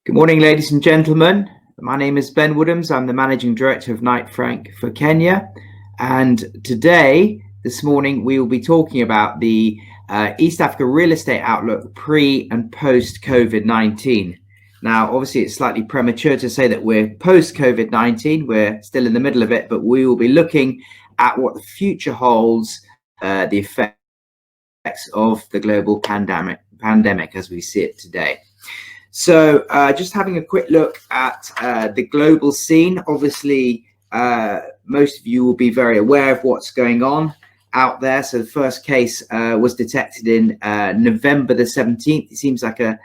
Good morning, ladies and gentlemen. My name is Ben Woodhams. I'm the Managing Director of Knight Frank for Kenya. And this morning, we will be talking about the East Africa real estate outlook pre and post COVID-19. Now, obviously, it's slightly premature to say that we're post COVID-19. We're still in the middle of it, but we will be looking at what the future holds, the effects of the global pandemic as we see it today. So just having a quick look at the global scene. Obviously, most of you will be very aware of what's going on out there. So the first case was detected in November the 17th. It seems like a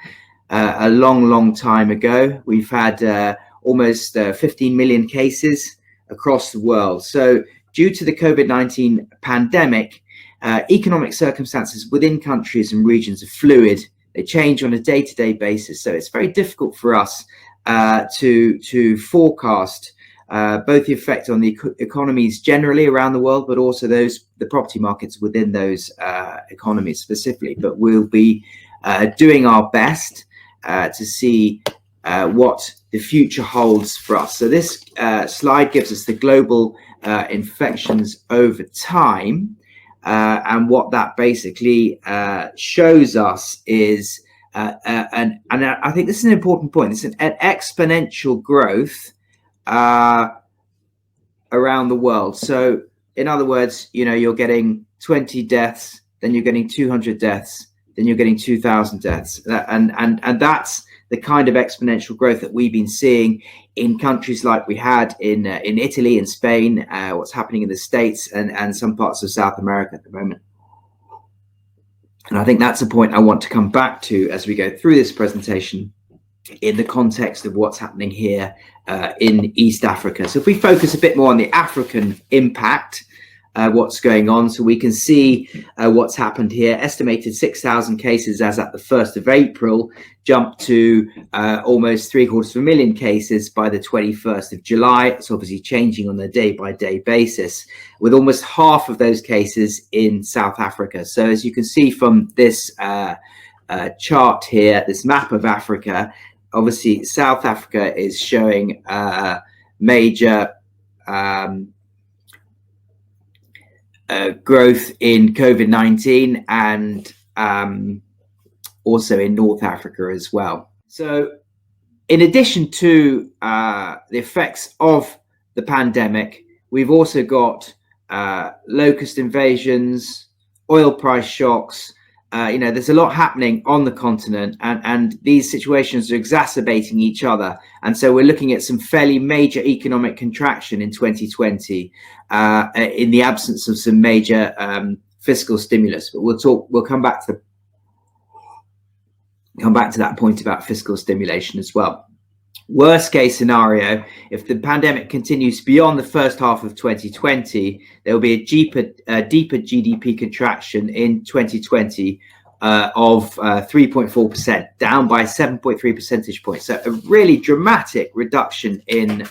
long time ago. We've had almost 15 million cases across the world. So due to the COVID-19 pandemic, economic circumstances within countries and regions are fluid. They change on a day-to-day basis, so it's very difficult for us to forecast both the effect on the economies generally around the world, but also the property markets within those economies specifically. But we'll be doing our best to see what the future holds for us. So this slide gives us the global infections over time. And what that basically shows us is, and I think this is an important point, it's an exponential growth around the world. So in other words, you're getting 20 deaths, then you're getting 200 deaths, then you're getting 2,000 deaths. And that's the kind of exponential growth that we've been seeing in countries like we had in Italy and Spain, what's happening in the States and some parts of South America at the moment. And I think that's a point I want to come back to as we go through this presentation in the context of what's happening here in East Africa. So if we focus a bit more on the African impact, what's going on, so we can see what's happened here. Estimated 6,000 cases as at the 1st of April, jumped to almost 750,000 cases by the 21st of July. It's obviously changing on a day-by-day basis, with almost half of those cases in South Africa. So as you can see from this chart here, this map of Africa, obviously South Africa is showing major growth in COVID-19 and also in North Africa as well. So in addition to the effects of the pandemic, we've also got locust invasions, oil price shocks. There's a lot happening on the continent, and these situations are exacerbating each other. And so we're looking at some fairly major economic contraction in 2020 in the absence of some major fiscal stimulus. But we'll come back to that point about fiscal stimulation as well. Worst case scenario, if the pandemic continues beyond the first half of 2020, there will be a deeper GDP contraction in 2020 of 3.4%, down by 7.3 percentage points. So a really dramatic reduction in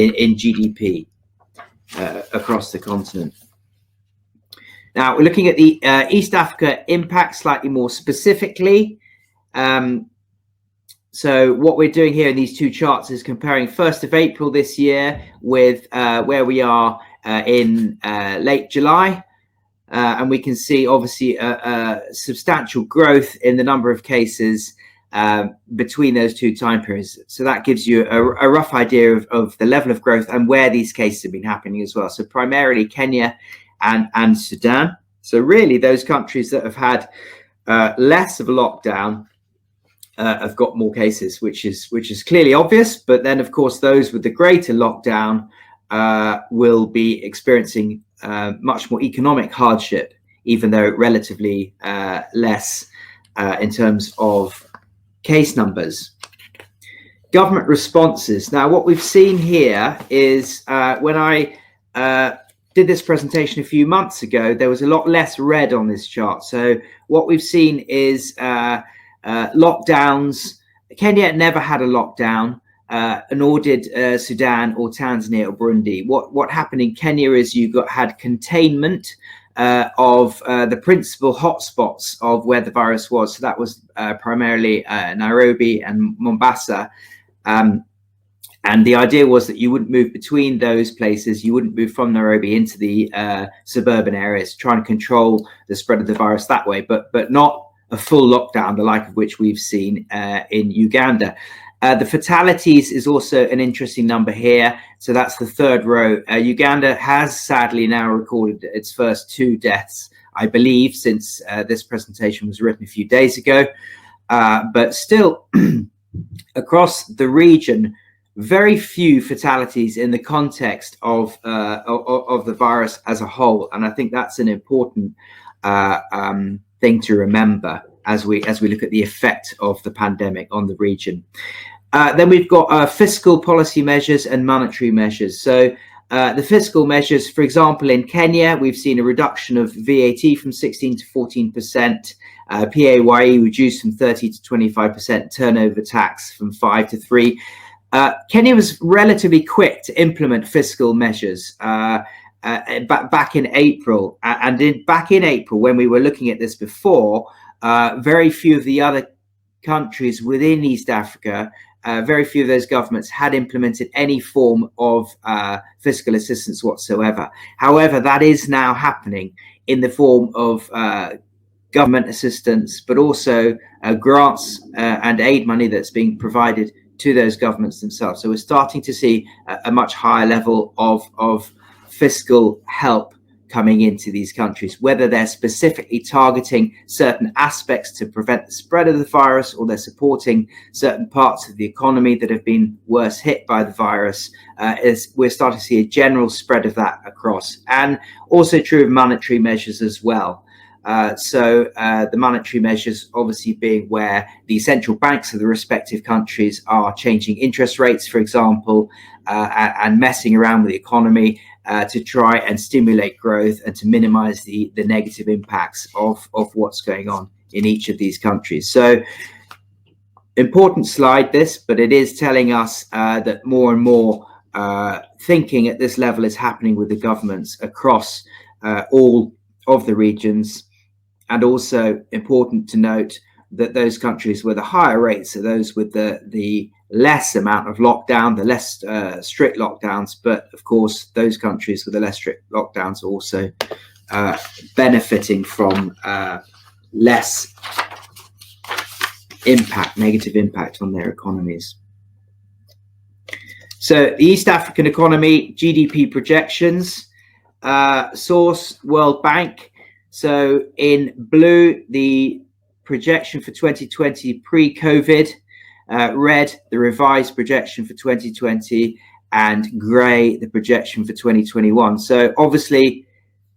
GDP across the continent. Now we're looking at the East Africa impact slightly more specifically. So what we're doing here in these two charts is comparing 1st of April this year with where we are in late July. And we can see obviously a substantial growth in the number of cases between those two time periods. So that gives you a rough idea of the level of growth and where these cases have been happening as well. So primarily Kenya and Sudan. So really those countries that have had less of a lockdown have got more cases, which is clearly obvious. But then, of course, those with the greater lockdown will be experiencing much more economic hardship, even though relatively less in terms of case numbers. Government responses. Now, what we've seen here is when I did this presentation a few months ago, there was a lot less red on this chart. So what we've seen is lockdowns. Kenya never had a lockdown, nor did Sudan or Tanzania or Burundi. What happened in Kenya is you had containment of the principal hotspots of where the virus was. So that was primarily Nairobi and Mombasa. And the idea was that you wouldn't move between those places. You wouldn't move from Nairobi into the suburban areas, trying to control the spread of the virus that way, but not a full lockdown, the like of which we've seen in Uganda. The fatalities is also an interesting number here. So that's the third row. Uganda has sadly now recorded its first 2 deaths, I believe, since this presentation was written a few days ago. But still, across the region, very few fatalities in the context of the virus as a whole, and I think that's an important thing to remember as we look at the effect of the pandemic on the region. Then we've got fiscal policy measures and monetary measures. So the fiscal measures, for example, in Kenya, we've seen a reduction of VAT from 16 to 14%, PAYE reduced from 30 to 25%, turnover tax from 5 to 3. Kenya was relatively quick to implement fiscal measures back in April. Back in April, when we were looking at this before, very few of the other countries within East Africa, very few of those governments had implemented any form of fiscal assistance whatsoever. However, that is now happening in the form of government assistance, but also grants and aid money that's being provided to those governments themselves. So we're starting to see a much higher level of fiscal help coming into these countries, whether they're specifically targeting certain aspects to prevent the spread of the virus, or they're supporting certain parts of the economy that have been worse hit by the virus. We're starting to see a general spread of that across, and also true of monetary measures as well. So the monetary measures obviously being where the central banks of the respective countries are changing interest rates, for example, and messing around with the economy to try and stimulate growth and to minimize the negative impacts of what's going on in each of these countries. So important slide this, but it is telling us that more and more thinking at this level is happening with the governments across all of the regions. And also important to note that those countries with the higher rates are those with the less amount of lockdown, the less strict lockdowns. But of course, those countries with the less strict lockdowns are also benefiting from less negative impact on their economies. So the East African economy, GDP projections, source World Bank. So in blue, the projection for 2020 pre-COVID, red, the revised projection for 2020, and grey, the projection for 2021. So obviously,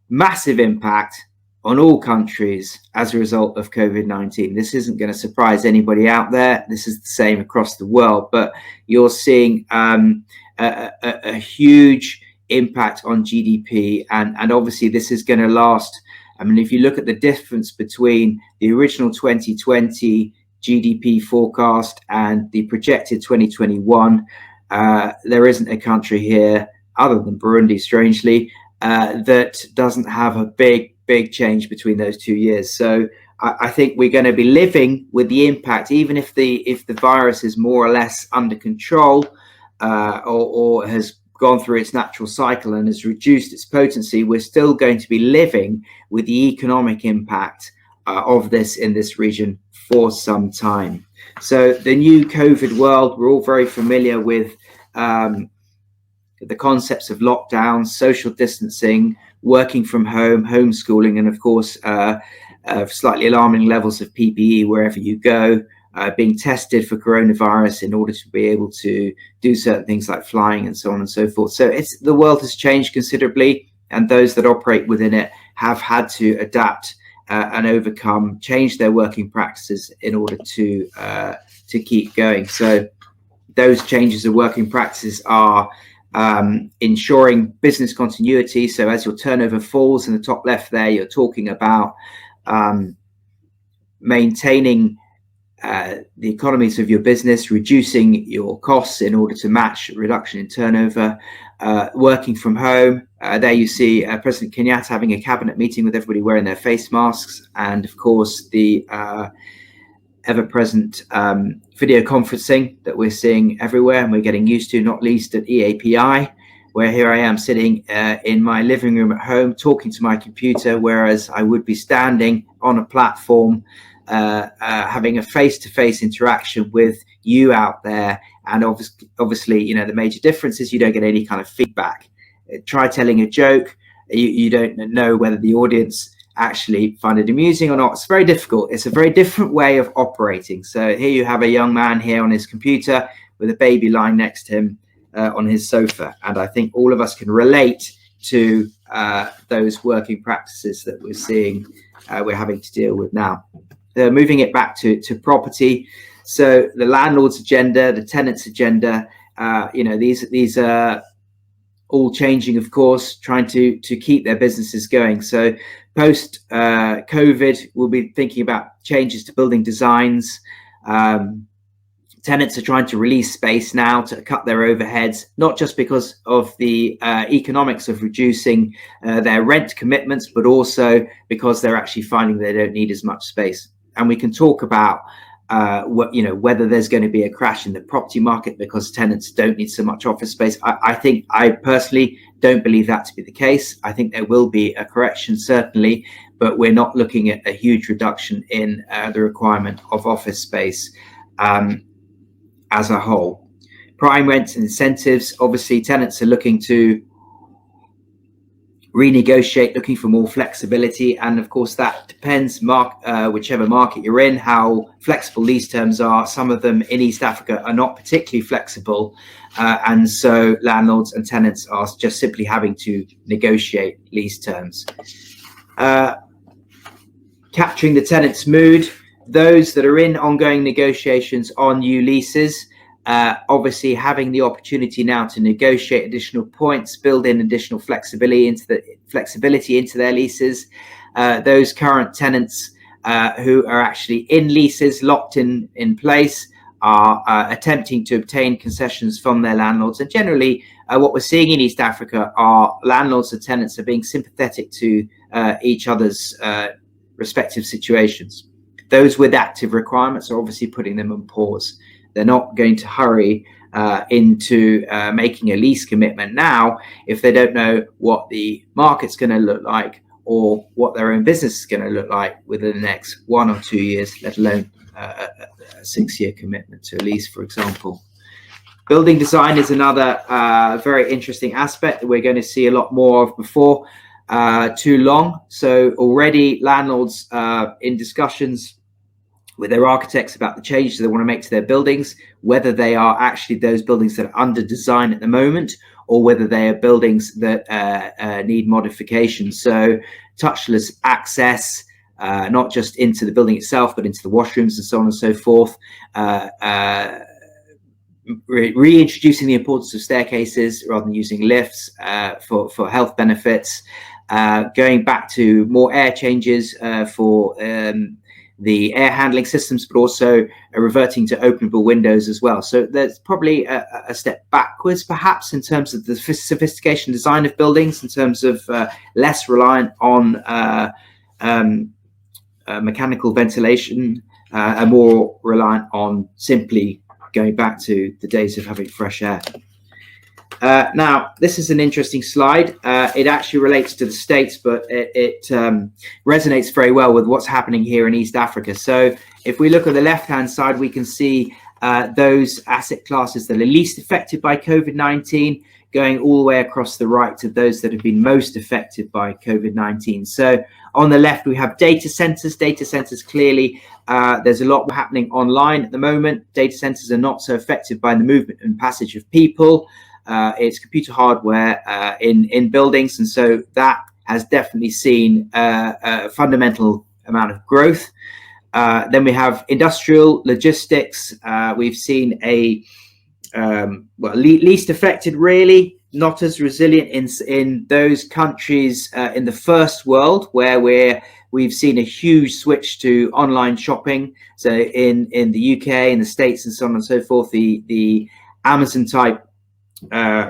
massive impact on all countries as a result of COVID-19. This isn't going to surprise anybody out there. This is the same across the world, but you're seeing a huge impact on GDP, and obviously this is going to last. I mean, if you look at the difference between the original 2020 GDP forecast and the projected 2021, there isn't a country here, other than Burundi, strangely, that doesn't have a big change between those 2 years. So I think we're going to be living with the impact, even if the virus is more or less under control, or has gone through its natural cycle and has reduced its potency. We're still going to be living with the economic impact of this in this region for some time. So the new COVID world, we're all very familiar with the concepts of lockdowns, social distancing, working from home, homeschooling, and of course, slightly alarming levels of PPE wherever you go. Being tested for coronavirus in order to be able to do certain things like flying and so on and so forth. So the world has changed considerably, and those that operate within it have had to adapt and overcome, change their working practices in order to keep going. So those changes of working practices are ensuring business continuity. So as your turnover falls in the top left there, you're talking about maintaining the economies of your business, reducing your costs in order to match reduction in turnover, working from home, There you see President Kenyatta having a cabinet meeting with everybody wearing their face masks, and of course the ever-present video conferencing that we're seeing everywhere and we're getting used to, not least at EAPI, where here I am sitting in my living room at home talking to my computer, whereas I would be standing on a platform having a face-to-face interaction with you out there. And obviously, you know, the major difference is you don't get any kind of feedback. Try telling a joke, you don't know whether the audience actually find it amusing or not. It's very difficult. It's a very different way of operating. So here you have a young man here on his computer with a baby lying next to him on his sofa. And I think all of us can relate to those working practices that we're seeing, we're having to deal with now. Moving it back to property. So the landlord's agenda, the tenant's agenda, you know, these are all changing, of course, trying to keep their businesses going. So post COVID, we'll be thinking about changes to building designs. Tenants are trying to release space now to cut their overheads, not just because of the economics of reducing their rent commitments, but also because they're actually finding they don't need as much space. And we can talk about whether there's going to be a crash in the property market because tenants don't need so much office space. I personally don't believe that to be the case. I think there will be a correction, certainly, but we're not looking at a huge reduction in the requirement of office space as a whole. Prime rents and incentives, obviously tenants are looking to renegotiate, looking for more flexibility, and of course that depends whichever market you're in, how flexible lease terms are. Some of them in East Africa are not particularly flexible, and so landlords and tenants are just simply having to negotiate lease terms. Capturing the tenant's mood, those that are in ongoing negotiations on new leases, obviously having the opportunity now to negotiate additional points, build in additional flexibility into their leases. Those current tenants who are actually in leases locked in place are attempting to obtain concessions from their landlords. And generally what we're seeing in East Africa are landlords and tenants are being sympathetic to each other's respective situations. Those with active requirements are obviously putting them on pause. They're not going to hurry into making a lease commitment now if they don't know what the market's going to look like or what their own business is going to look like within the next 1 or 2 years, let alone a 6-year commitment to a lease, for example. Building design is another very interesting aspect that we're going to see a lot more of before too long. So already landlords in discussions with their architects about the changes they want to make to their buildings, whether they are actually those buildings that are under design at the moment, or whether they are buildings that need modification. So touchless access, not just into the building itself, but into the washrooms and so on and so forth. Reintroducing the importance of staircases rather than using lifts for health benefits. Going back to more air changes for the air handling systems, but also reverting to openable windows as well. So there's probably a step backwards, perhaps, in terms of the sophistication design of buildings, in terms of less reliant on mechanical ventilation, and more reliant on simply going back to the days of having fresh air. Now, this is an interesting slide. It actually relates to the States, but it resonates very well with what's happening here in East Africa. So if we look at the left-hand side, we can see those asset classes that are least affected by COVID-19, going all the way across the right to those that have been most affected by COVID-19. So on the left, we have data centers. Data centers, clearly, there's a lot happening online at the moment. Data centers are not so affected by the movement and passage of people. It's computer hardware in buildings, and so that has definitely seen a fundamental amount of growth. Then we have industrial logistics. We've seen a least affected, really, not as resilient in those countries in the first world where we've seen a huge switch to online shopping. So in the UK, in the States, and so on and so forth, the Amazon type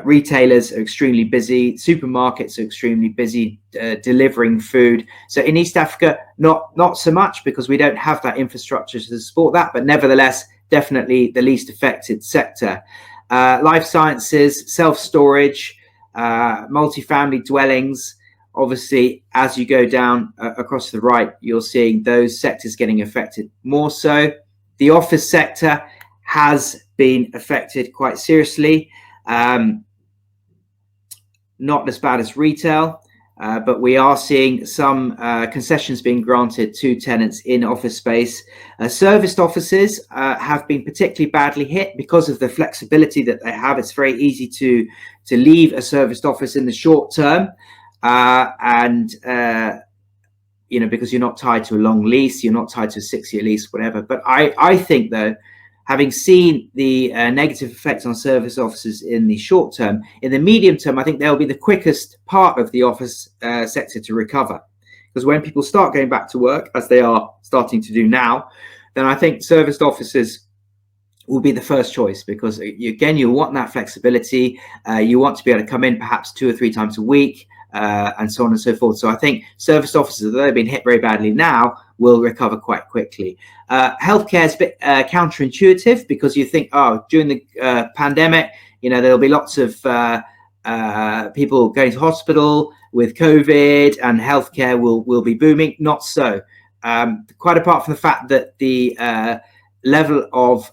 retailers are extremely busy, supermarkets are extremely busy delivering food. So in East Africa, not so much, because we don't have that infrastructure to support that, but nevertheless, definitely the least affected sector. Life sciences, self-storage, multifamily dwellings. Obviously, as you go down across the right, you're seeing those sectors getting affected more so. The office sector has been affected quite seriously. Not as bad as retail, but we are seeing some concessions being granted to tenants in office space. Serviced offices have been particularly badly hit because of the flexibility that they have. It's very easy to leave a serviced office in the short term, you know, because you're not tied to a long lease, you're not tied to a 6-year lease, whatever. But I think, though, having seen the negative effects on service offices in the short term, in the medium term, I think they'll be the quickest part of the office sector to recover. Because when people start going back to work, as they are starting to do now, then I think serviced offices will be the first choice, because again, you want that flexibility. You want to be able to come in perhaps 2 or 3 times a week, and so on and so forth. So I think serviced offices, though they've been hit very badly now, will recover quite quickly. Healthcare is a bit counterintuitive, because you think, oh, during the pandemic, you know, there'll be lots of people going to hospital with COVID, and healthcare will be booming. Not so. Quite apart from the fact that the level of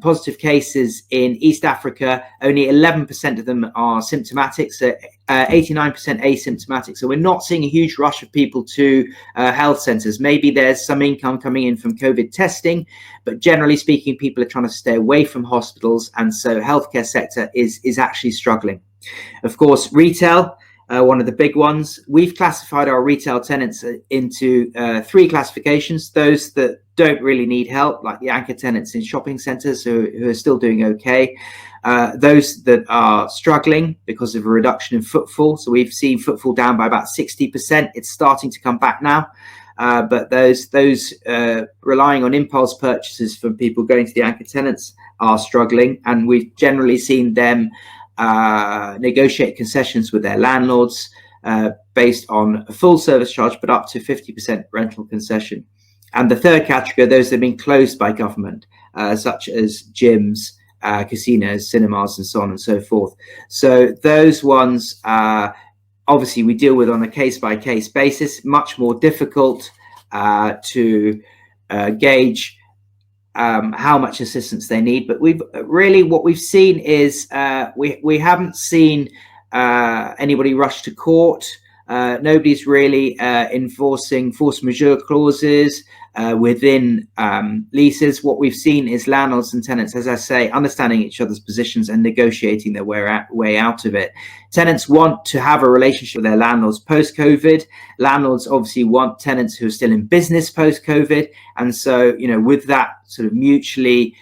positive cases in East Africa, only 11% of them are symptomatic, so 89% asymptomatic. So we're not seeing a huge rush of people to health centres. Maybe there's some income coming in from COVID testing, but generally speaking, people are trying to stay away from hospitals, and so healthcare sector is actually struggling. Of course, retail, one of the big ones. We've classified our retail tenants into 3 classifications: those that don't really need help, like the anchor tenants in shopping centres who are still doing okay; those that are struggling because of a reduction in footfall. So we've seen footfall down by about 60%. It's starting to come back now. But those relying on impulse purchases from people going to the anchor tenants are struggling, and we've generally seen them negotiate concessions with their landlords based on a full service charge, but up to 50% rental concession. And the third category are those that have been closed by government, such as gyms, casinos, cinemas, and so on and so forth. So those ones, obviously, we deal with on a case-by-case basis. Much more difficult to gauge how much assistance they need. But what we've seen is we haven't seen anybody rush to court. Nobody's really enforcing force majeure clauses within leases. What we've seen is landlords and tenants, as I say, understanding each other's positions and negotiating their way out of it. Tenants want to have a relationship with their landlords post-COVID. Landlords obviously want tenants who are still in business post-COVID. And so, you know, with that sort of mutually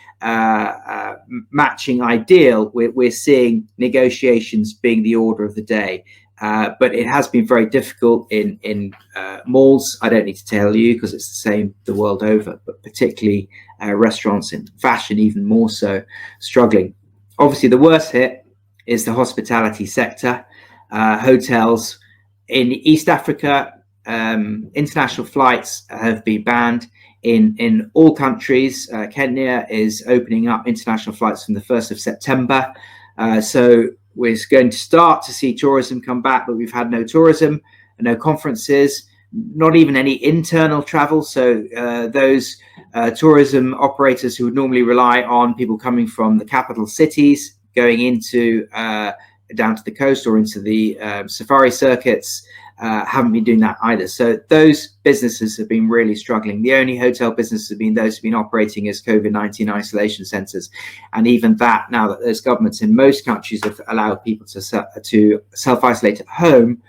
matching ideal, we're seeing negotiations being the order of the day. But it has been very difficult in malls. I don't need to tell you, because it's the same the world over, but particularly restaurants and fashion even more so, struggling. Obviously, the worst hit is the hospitality sector. Hotels in East Africa, international flights have been banned in all countries. Kenya is opening up international flights from the 1st of September. So we're going to start to see tourism come back, but we've had no tourism, no conferences, not even any internal travel. So those tourism operators who would normally rely on people coming from the capital cities going into down to the coast or into the safari circuits haven't been doing that either. So those businesses have been really struggling. The only hotel businesses have been those who've been operating as COVID-19 isolation centres. And even that, now that those governments in most countries have allowed people to self-isolate at home,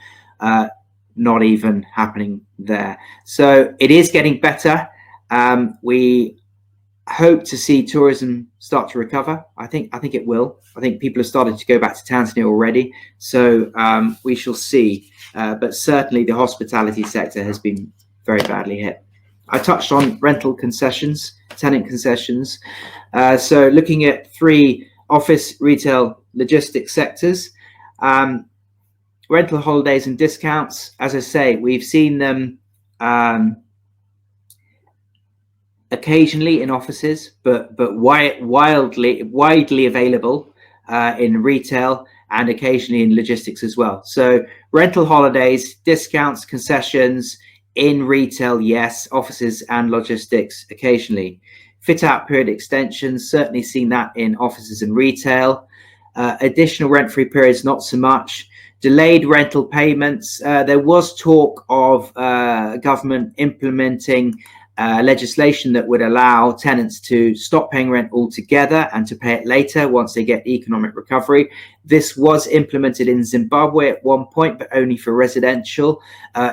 not even happening there. So it is getting better. We hope to see tourism start to recover. I think it will. I think people have started to go back to Tanzania already. So we shall see. But certainly the hospitality sector has been very badly hit. I touched on rental concessions, tenant concessions. So looking at 3 office, retail, logistics sectors. Rental holidays and discounts, as I say, we've seen them occasionally in offices, but widely available in retail and occasionally in logistics as well. So rental holidays, discounts, concessions in retail, yes, offices and logistics occasionally. Fit out period extensions, certainly seen that in offices and retail. Additional rent-free periods, not so much. Delayed rental payments. There was talk of government implementing legislation that would allow tenants to stop paying rent altogether and to pay it later once they get economic recovery. This was implemented in Zimbabwe at one point, but only for residential.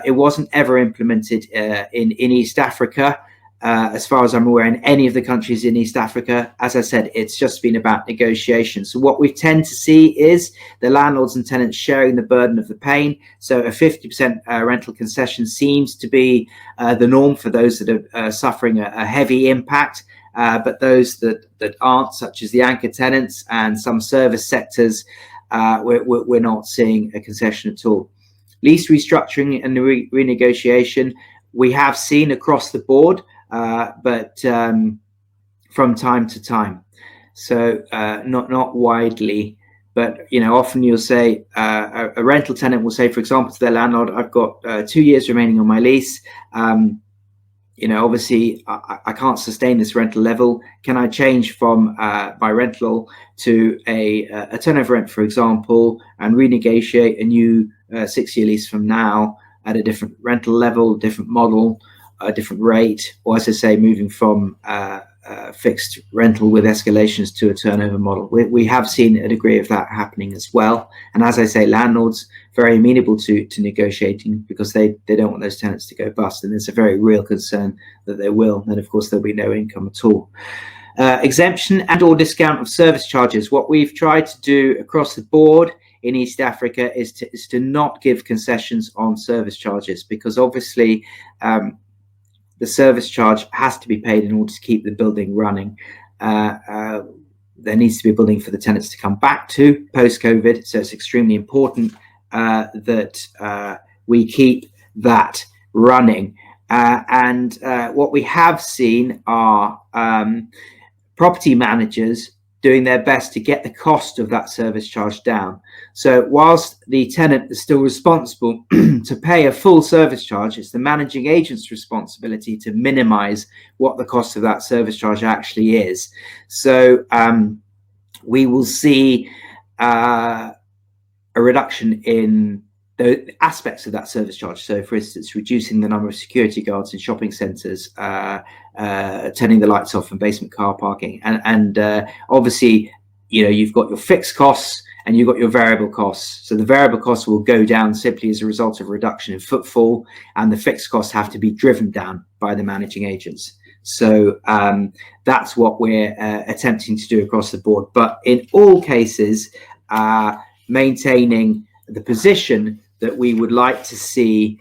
It wasn't ever implemented in East Africa. As far as I'm aware, in any of the countries in East Africa. As I said, it's just been about negotiation. So what we tend to see is the landlords and tenants sharing the burden of the pain. So a 50% rental concession seems to be the norm for those that are suffering a heavy impact. But those that aren't, such as the anchor tenants and some service sectors, we're not seeing a concession at all. Lease restructuring and renegotiation, we have seen across the board, but from time to time. So not widely, but often you'll say a rental tenant will say, for example, to their landlord, I've got 2 years remaining on my lease. Obviously I can't sustain this rental level. Can I change from my rental to a turnover rent, for example, and renegotiate a new 6-year lease from now at a different rental level, different model, a different rate, or as I say, moving from fixed rental with escalations to a turnover model. We have seen a degree of that happening as well. And as I say, landlords very amenable to negotiating because they don't want those tenants to go bust. And there's a very real concern that they will. And of course, there'll be no income at all. Exemption and or discount of service charges. What we've tried to do across the board in East Africa is to not give concessions on service charges, because obviously the service charge has to be paid in order to keep the building running. There needs to be a building for the tenants to come back to post-COVID, so it's extremely important that we keep that running. And what we have seen are property managers doing their best to get the cost of that service charge down. So whilst the tenant is still responsible to pay a full service charge, it's the managing agent's responsibility to minimize what the cost of that service charge actually is. So we will see a reduction in the aspects of that service charge. So for instance, reducing the number of security guards in shopping centres, turning the lights off in basement car parking, and obviously you've got your fixed costs and you've got your variable costs. So the variable costs will go down simply as a result of a reduction in footfall, and the fixed costs have to be driven down by the managing agents. So that's what we're attempting to do across the board, but in all cases maintaining the position that we would like to see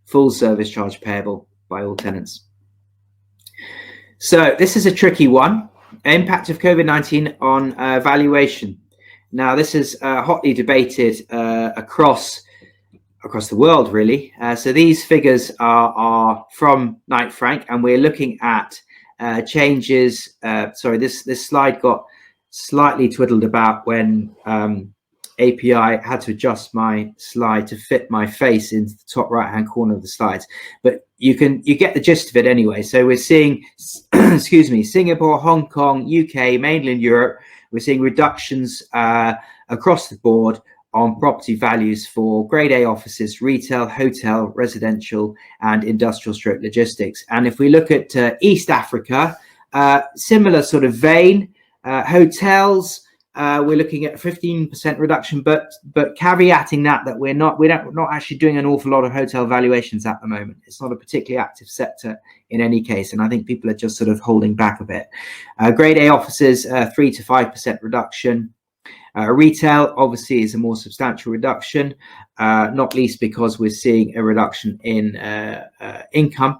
full service charge payable by all tenants. So this is a tricky one. Impact of COVID-19 on valuation. Now this is hotly debated across the world, really. So these figures are from Knight Frank, and we're looking at changes. Sorry, this slide got slightly twiddled about when API had to adjust my slide to fit my face into the top right hand corner of the slides, but you get the gist of it anyway. So we're seeing excuse me, Singapore, Hong Kong, UK, mainland Europe, we're seeing reductions across the board on property values for grade A offices, retail, hotel, residential and industrial stroke logistics. And if we look at East Africa, similar sort of vein, hotels, we're looking at a 15% reduction, but caveating that we're not actually doing an awful lot of hotel valuations at the moment. It's not a particularly active sector in any case, and I think people are just sort of holding back a bit. Grade A offices, 3 to 5% reduction. Retail obviously is a more substantial reduction, not least because we're seeing a reduction in income.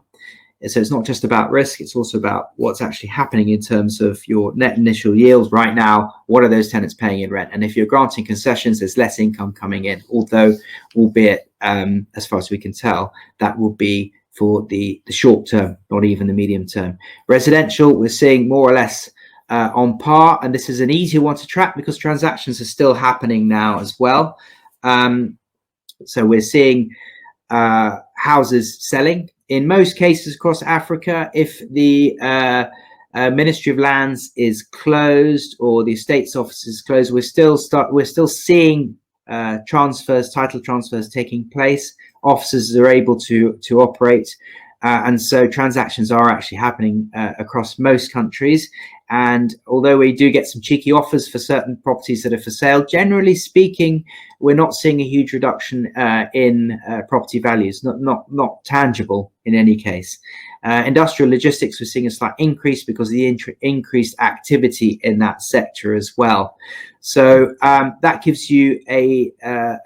So it's not just about risk, it's also about what's actually happening in terms of your net initial yields right now. What are those tenants paying in rent? And if you're granting concessions, there's less income coming in, although, albeit as far as we can tell, that will be for the short term, not even the medium term. Residential, we're seeing more or less on par, and this is an easier one to track because transactions are still happening now as well. So we're seeing houses selling in most cases across Africa. If the Ministry of Lands is closed or the estates office is closed, we're still seeing transfers, title transfers taking place. Offices are able to operate, and so transactions are actually happening across most countries. And although we do get some cheeky offers for certain properties that are for sale, generally speaking, we're not seeing a huge reduction in property values, not tangible in any case. Industrial logistics, we're seeing a slight increase because of the increased activity in that sector as well. So that gives you an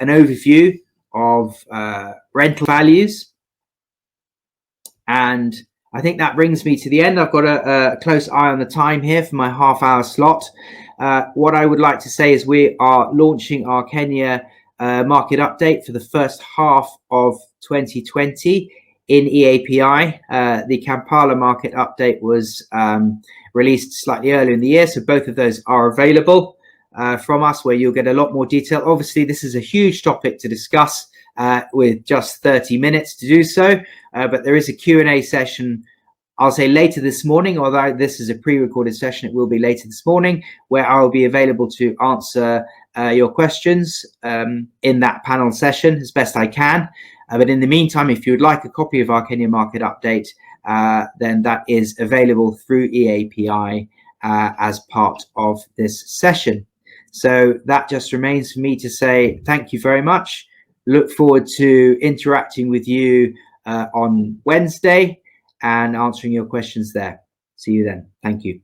overview of rental values. And I think that brings me to the end. I've got a close eye on the time here for my half-hour slot. What I would like to say is we are launching our Kenya market update for the first half of 2020 in EAPI. The Kampala market update was released slightly earlier in the year, so both of those are available from us, where you'll get a lot more detail. Obviously, this is a huge topic to discuss with just 30 minutes to do so, but there is a Q&A session, I'll say later this morning, although this is a pre-recorded session, it will be later this morning, where I'll be available to answer your questions in that panel session as best I can. But in the meantime, if you would like a copy of our Kenya market update, then that is available through EAPI as part of this session. So that just remains for me to say thank you very much. Look forward to interacting with you on Wednesday and answering your questions there. See you then. Thank you.